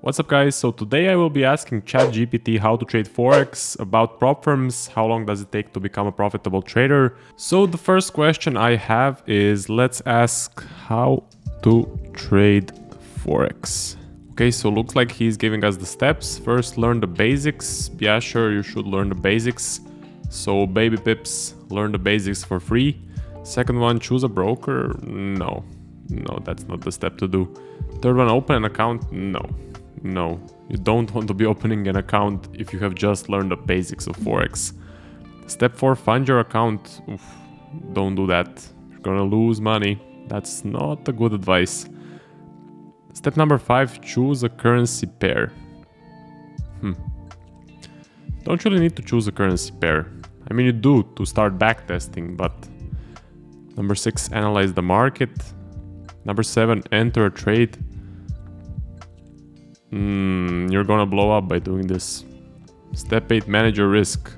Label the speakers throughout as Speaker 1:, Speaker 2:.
Speaker 1: What's up guys, so today I will be asking Chat GPT how to trade Forex, about prop firms, how long does it take to become a profitable trader. So the first question I have is, let's ask how to trade Forex. Okay, so looks like he's giving us the steps. First, learn the basics. Yeah, sure, you should learn the basics. So baby pips, learn the basics for free. Second one, choose a broker. No, that's not the step to do. Third one, open an account. No, you don't want to be opening an account if you have just learned the basics of Forex. Step 4, fund your account. Oof, don't do that. You're gonna lose money. That's not a good advice. Step number 5, choose a currency pair. Don't really need to choose a currency pair. I mean, you do to start backtesting, but... Number 6, analyze the market. Number 7, enter a trade. You're gonna blow up by doing this. Step 8, manage your risk.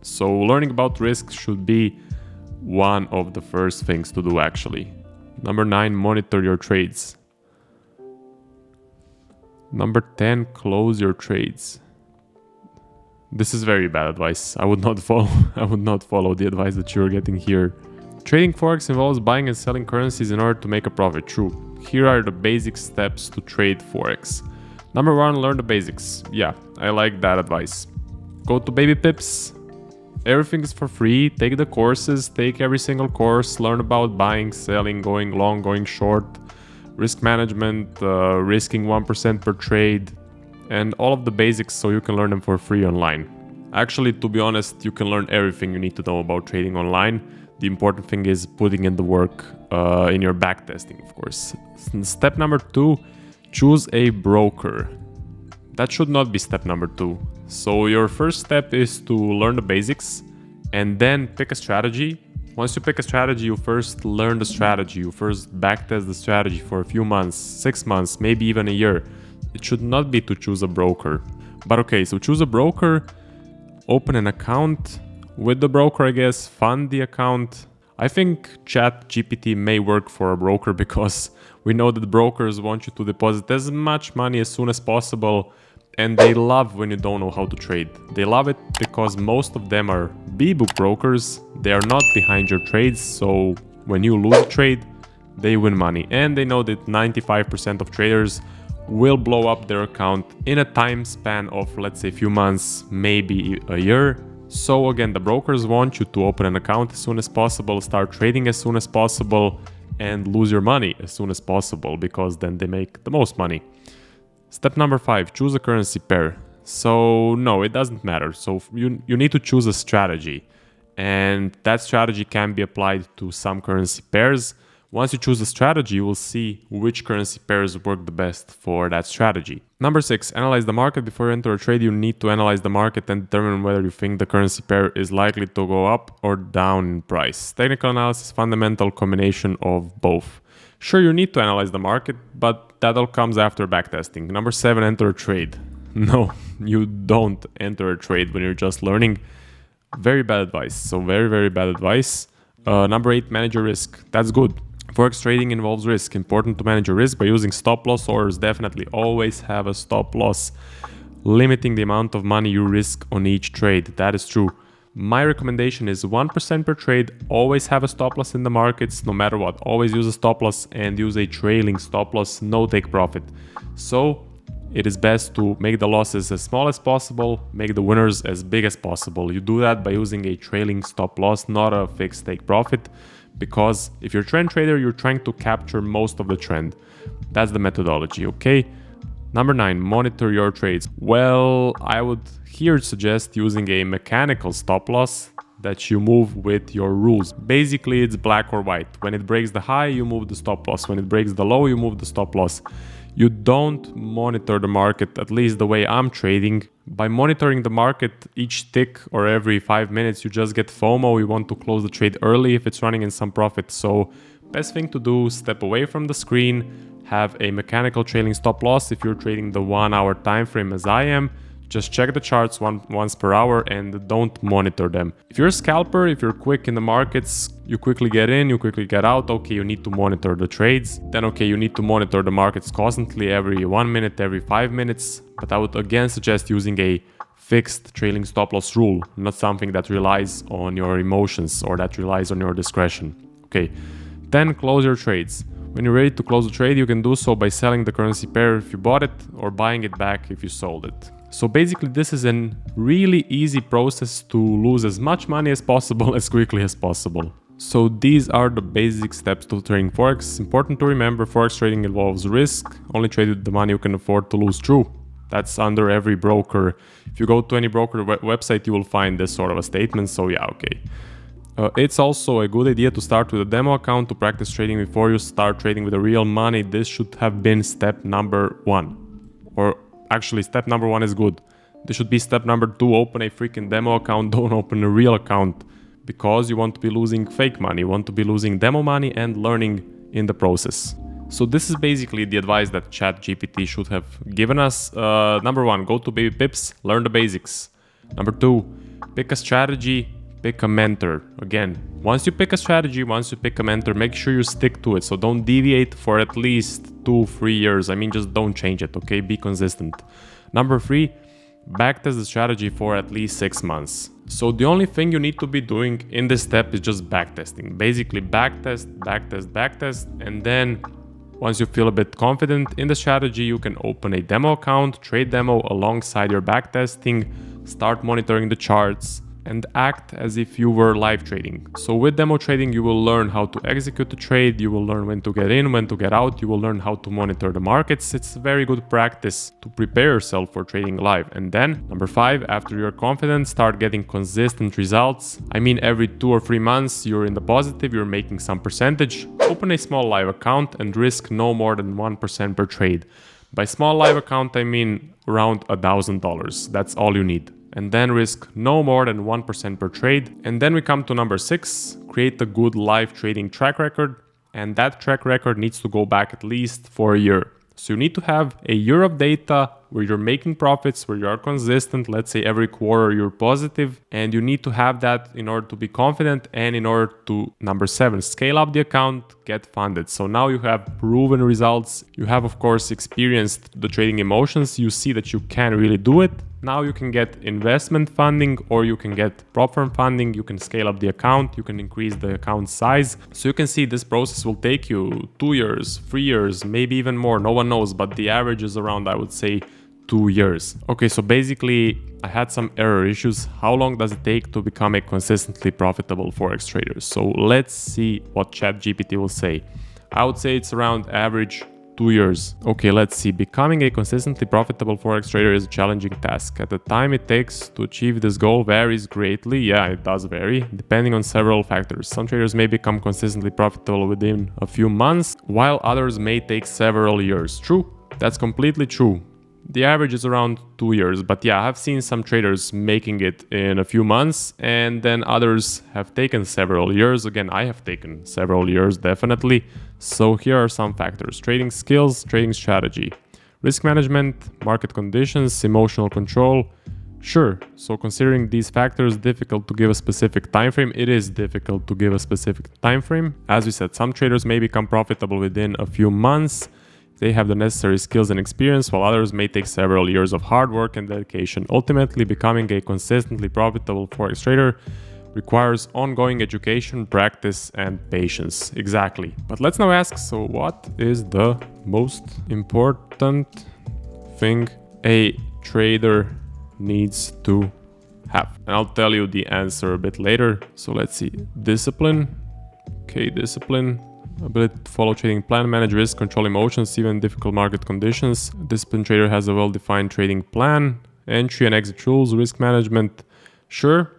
Speaker 1: So learning about risk should be one of the first things to do actually. Number 9, monitor your trades. Number 10, close your trades. This is very bad advice. I would not follow the advice that you're getting here. Trading Forex involves buying and selling currencies in order to make a profit. True. Here are the basic steps to trade Forex. Number 1, learn the basics. Yeah, I like that advice. Go to Baby Pips. Everything is for free. Take the courses, take every single course, learn about buying, selling, going long, going short, risk management, risking 1% per trade, and all of the basics so you can learn them for free online. Actually, to be honest, you can learn everything you need to know about trading online. The important thing is putting in the work in your backtesting, of course. Step number 2, choose a broker. That should not be step number 2. So your first step is to learn the basics and then pick a strategy. Once you pick a strategy, you first learn the strategy. You first backtest the strategy for a few months, 6 months, maybe even a year. It should not be to choose a broker. But okay, so choose a broker, open an account with the broker, I guess, fund the account. I think Chat GPT may work for a broker because we know that brokers want you to deposit as much money as soon as possible, and they love when you don't know how to trade. They love it because most of them are B-book brokers. They are not behind your trades, so when you lose a trade, they win money. And they know that 95% of traders will blow up their account in a time span of, let's say, a few months, maybe a year. So again, the brokers want you to open an account as soon as possible, start trading as soon as possible, and lose your money as soon as possible, because then they make the most money. Step number 5, choose a currency pair. So no, it doesn't matter. So you need to choose a strategy, and that strategy can be applied to some currency pairs. Once you choose a strategy, you will see which currency pairs work the best for that strategy. Number 6, analyze the market. Before you enter a trade, you need to analyze the market and determine whether you think the currency pair is likely to go up or down in price. Technical analysis, fundamental combination of both. Sure, you need to analyze the market, but that all comes after backtesting. Number 7, enter a trade. No, you don't enter a trade when you're just learning. Very bad advice. So very bad advice. Number 8, manage your risk. That's good. Forex trading involves risk. Important to manage your risk by using stop loss orders. Definitely always have a stop loss, limiting the amount of money you risk on each trade. That is true. My recommendation is 1% per trade. Always have a stop loss in the markets, no matter what. Always use a stop loss and use a trailing stop loss, no take profit. So it is best to make the losses as small as possible, make the winners as big as possible. You do that by using a trailing stop loss, not a fixed take profit. Because if you're a trend trader, you're trying to capture most of the trend. That's the methodology, okay? Number 9, monitor your trades. Well, I would here suggest using a mechanical stop loss that you move with your rules. Basically, it's black or white. When it breaks the high, you move the stop loss. When it breaks the low, you move the stop loss. You don't monitor the market, at least the way I'm trading. By monitoring the market each tick or every 5 minutes, you just get FOMO. You want to close the trade early if it's running in some profit. So best thing to do, step away from the screen, have a mechanical trailing stop loss if you're trading the 1 hour time frame as I am. Just check the charts once per hour and don't monitor them. If you're a scalper, if you're quick in the markets, you quickly get in, you quickly get out, okay, you need to monitor the trades. Then okay, you need to monitor the markets constantly every 1 minute, every 5 minutes. But I would again suggest using a fixed trailing stop loss rule, not something that relies on your emotions or that relies on your discretion. Okay, then close your trades. When you're ready to close the trade, you can do so by selling the currency pair if you bought it or buying it back if you sold it. So basically this is a really easy process to lose as much money as possible as quickly as possible. So these are the basic steps to trading Forex. It's important to remember Forex trading involves risk. Only trade with the money you can afford to lose. True. That's under every broker. If you go to any broker website, you will find this sort of a statement. So yeah, okay. It's also a good idea to start with a demo account to practice trading before you start trading with the real money. This should have been step number 1. Or actually, step number 1 is good. This should be step number 2. Open a freaking demo account. Don't open a real account because you want to be losing fake money. You want to be losing demo money and learning in the process. So this is basically the advice that Chat GPT should have given us. Number 1, go to Baby Pips, learn the basics. Number 2, pick a strategy, pick a mentor. Again, once you pick a strategy, once you pick a mentor, make sure you stick to it. So don't deviate for at least 2-3 years. I mean, just don't change it, okay? Be consistent. Number 3, backtest the strategy for at least 6 months. So the only thing you need to be doing in this step is just backtesting. Basically backtest, backtest, backtest, and then once you feel a bit confident in the strategy, you can open a demo account, trade demo alongside your backtesting, start monitoring the charts, and act as if you were live trading. So with demo trading, you will learn how to execute the trade, you will learn when to get in, when to get out, you will learn how to monitor the markets. It's a very good practice to prepare yourself for trading live. And then, number 5, after you're confident, start getting consistent results. I mean, every 2 or 3 months, you're in the positive, you're making some percentage. Open a small live account and risk no more than 1% per trade. By small live account, I mean around $1,000. That's all you need. And then risk no more than 1% per trade. And then we come to number 6, create a good live trading track record. And that track record needs to go back at least for a year. So you need to have a year of data where you're making profits, where you are consistent. Let's say every quarter you're positive, and you need to have that in order to be confident and in order to, number 7, scale up the account, get funded. So now you have proven results. You have, of course, experienced the trading emotions. You see that you can really do it. Now you can get investment funding or you can get prop firm funding. You can scale up the account. You can increase the account size. So you can see this process will take you 2 years, 3 years, maybe even more. No one knows, but the average is around, I would say, 2 years. Okay, so basically I had some error issues. How long does it take to become a consistently profitable Forex trader? So let's see what Chat GPT will say. I would say it's around average 2 years. Okay, let's see. Becoming a consistently profitable Forex trader is a challenging task. At the time it takes to achieve this goal varies greatly. Yeah, it does vary, depending on several factors. Some traders may become consistently profitable within a few months, while others may take several years. True, that's completely true. The average is around 2 years, but yeah, I've seen some traders making it in a few months and then others have taken several years. Again, I have taken several years, definitely. So here are some factors: trading skills, trading strategy, risk management, market conditions, emotional control. Sure, so considering these factors, difficult to give a specific time frame. It is difficult to give a specific time frame. As we said, some traders may become profitable within a few months. They have the necessary skills and experience, while others may take several years of hard work and dedication. Ultimately, becoming a consistently profitable Forex trader requires ongoing education, practice, and patience. Exactly. But let's now ask, so what is the most important thing a trader needs to have? And I'll tell you the answer a bit later. So let's see. Discipline. Okay, discipline. Ability to follow trading plan, manage risk, control emotions, even in difficult market conditions. A disciplined trader has a well-defined trading plan, entry and exit rules, risk management. Sure.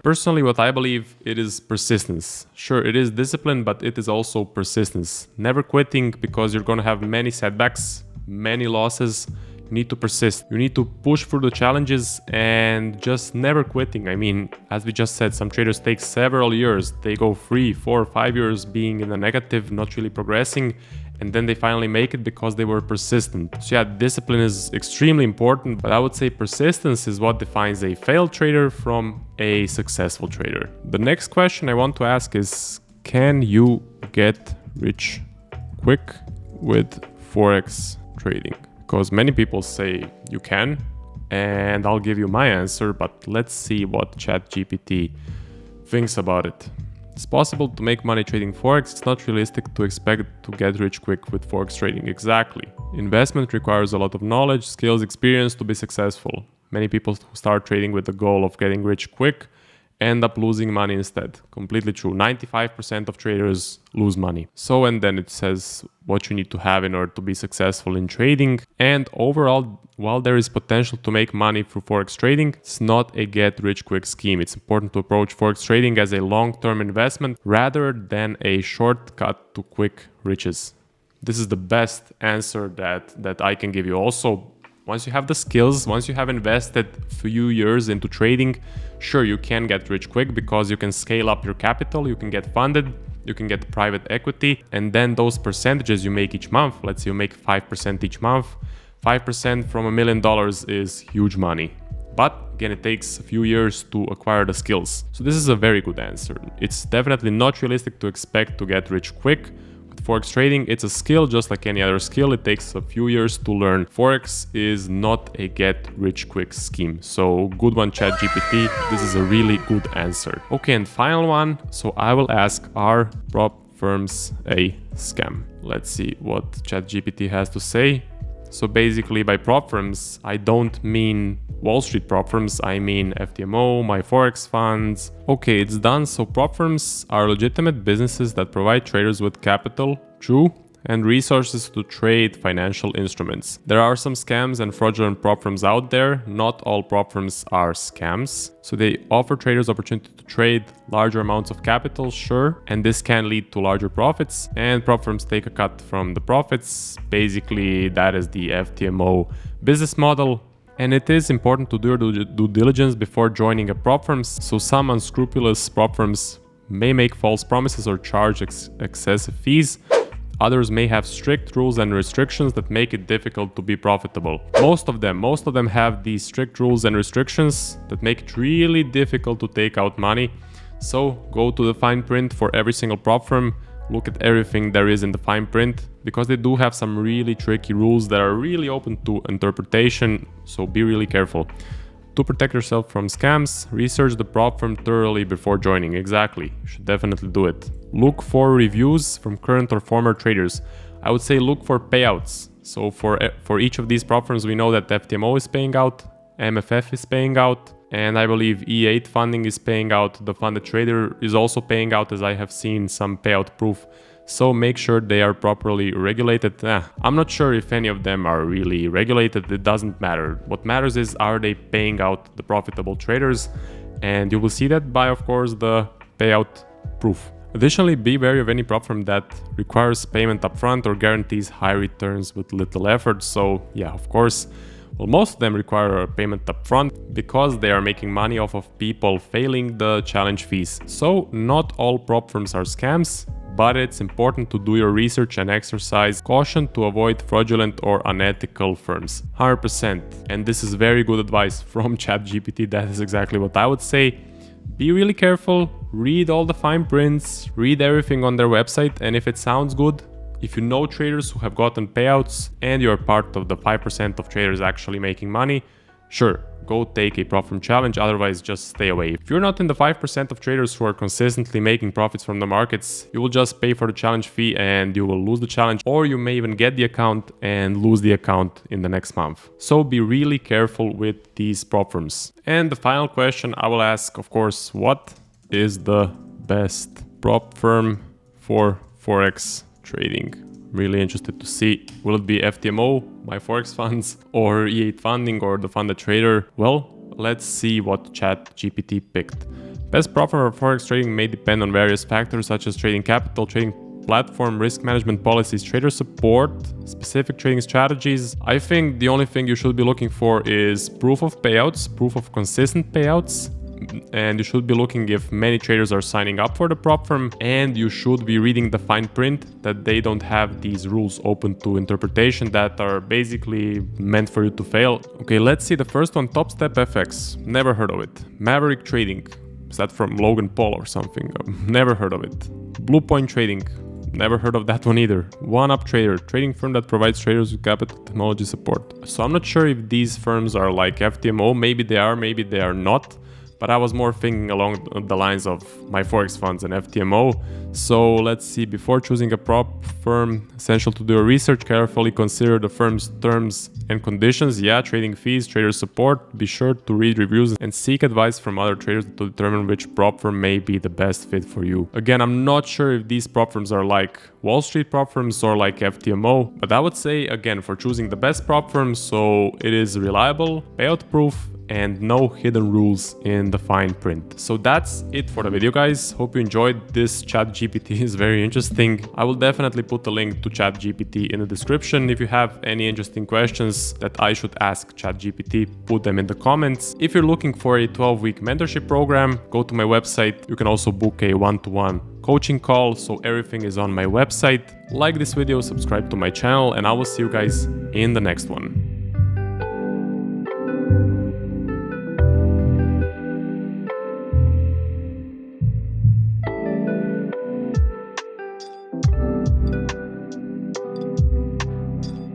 Speaker 1: Personally, what I believe, it is persistence. Sure, it is discipline, but it is also persistence. Never quitting, because you're going to have many setbacks, many losses. You need to persist. You need to push through the challenges and just never quitting. I mean, as we just said, some traders take several years. They go 3, 4, 5 years being in the negative, not really progressing. and then they finally make it because they were persistent. So yeah, discipline is extremely important, but I would say persistence is what defines a failed trader from a successful trader. The next question I want to ask is, can you get rich quick with Forex trading? Because many people say you can, and I'll give you my answer, but let's see what Chat GPT thinks about it. It's possible to make money trading Forex. It's not realistic to expect to get rich quick with Forex trading. Exactly. Investment requires a lot of knowledge, skills, experience to be successful. Many people who start trading with the goal of getting rich quick end up losing money instead. Completely true. 95% of traders lose money. So, and then it says what you need to have in order to be successful in trading. And overall, while there is potential to make money through Forex trading, it's not a get rich quick scheme. It's important to approach Forex trading as a long-term investment rather than a shortcut to quick riches. This is the best answer that I can give you. Also, once you have the skills, once you have invested a few years into trading, sure, you can get rich quick because you can scale up your capital, you can get funded, you can get private equity, and then those percentages you make each month, let's say you make 5% each month, 5% from $1 million is huge money. But again, it takes a few years to acquire the skills. So this is a very good answer. It's definitely not realistic to expect to get rich quick. Forex trading, it's a skill just like any other skill. It takes a few years to learn. Forex is not a get rich quick scheme. So good one, Chat GPT. This is a really good answer. Okay, and final one. So I will ask, are prop firms a scam? Let's see what Chat GPT has to say. So basically by prop firms, I don't mean Wall Street prop firms, I mean FTMO, my Forex funds. Okay, it's done. So prop firms are legitimate businesses that provide traders with capital, true, and resources to trade financial instruments. There are some scams and fraudulent prop firms out there. Not all prop firms are scams. So they offer traders opportunity to trade larger amounts of capital, sure, and this can lead to larger profits, and prop firms take a cut from the profits. Basically, that is the FTMO business model. And it is important to do your due diligence before joining a prop firm. So some unscrupulous prop firms may make false promises or charge excessive fees. Others may have strict rules and restrictions that make it difficult to be profitable. Most of them have these strict rules and restrictions that make it really difficult to take out money. So go to the fine print for every single prop firm. Look at everything there is in the fine print, because they do have some really tricky rules that are really open to interpretation. So be really careful. To protect yourself from scams, research the prop firm thoroughly before joining. Exactly, you should definitely do it. Look for reviews from current or former traders. I would say look for payouts. So for each of these prop firms, we know that FTMO is paying out, MFF is paying out, and I believe E8 funding is paying out. The funded trader is also paying out, as I have seen some payout proof. So make sure they are properly regulated. I'm not sure if any of them are really regulated. It doesn't matter. What matters is, are they paying out the profitable traders? And you will see that by, of course, the payout proof. Additionally, be wary of any prop firm that requires payment upfront or guarantees high returns with little effort. So yeah, of course, well, most of them require a payment upfront because they are making money off of people failing the challenge fees. So not all prop firms are scams, but it's important to do your research and exercise caution to avoid fraudulent or unethical firms. 100%. And this is very good advice from Chat GPT. That is exactly what I would say. Be really careful, read all the fine prints, read everything on their website, and if it sounds good, if you know traders who have gotten payouts and you're part of the 5% of traders actually making money, sure, go take a prop firm challenge, otherwise just stay away. If you're not in the 5% of traders who are consistently making profits from the markets, you will just pay for the challenge fee and you will lose the challenge, or you may even get the account and lose the account in the next month. So be really careful with these prop firms. And the final question I will ask, of course, what is the best prop firm for Forex trading? Really interested to see, will it be FTMO, my Forex funds, or E8 funding, or the funded trader? Well, let's see what Chat GPT picked. Best prop firm for Forex trading may depend on various factors such as trading capital, trading platform, risk management policies, trader support, specific trading strategies. I think the only thing you should be looking for is proof of payouts, proof of consistent payouts. and you should be looking if many traders are signing up for the prop firm, and you should be reading the fine print that they don't have these rules open to interpretation that are basically meant for you to fail. Okay, let's see the first one, Top Step FX. Never heard of it. Maverick Trading. Is that from Logan Paul or something? Never heard of it. Blue Point Trading. Never heard of that one either. One Up Trader, trading firm that provides traders with capital technology support. So I'm not sure if these firms are like FTMO. Maybe they are, maybe they are not. But I was more thinking along the lines of my Forex funds and FTMO. So let's see, before choosing a prop firm, essential to do your research, carefully consider the firm's terms and conditions. Yeah, trading fees, trader support. Be sure to read reviews and seek advice from other traders to determine which prop firm may be the best fit for you. Again, I'm not sure if these prop firms are like Wall Street prop firms or like FTMO, but I would say, again, for choosing the best prop firm, so it is reliable, payout proof, and no hidden rules in the fine print. So that's it for the video, guys. Hope you enjoyed this. Chat GPT is very interesting. I will definitely put a link to Chat GPT in the description. If you have any interesting questions that I should ask Chat GPT, put them in the comments. If you're looking for a 12-week mentorship program, go to my website. You can also book a one-to-one coaching call, so everything is on my website. Like this video, subscribe to my channel, and I will see you guys in the next one.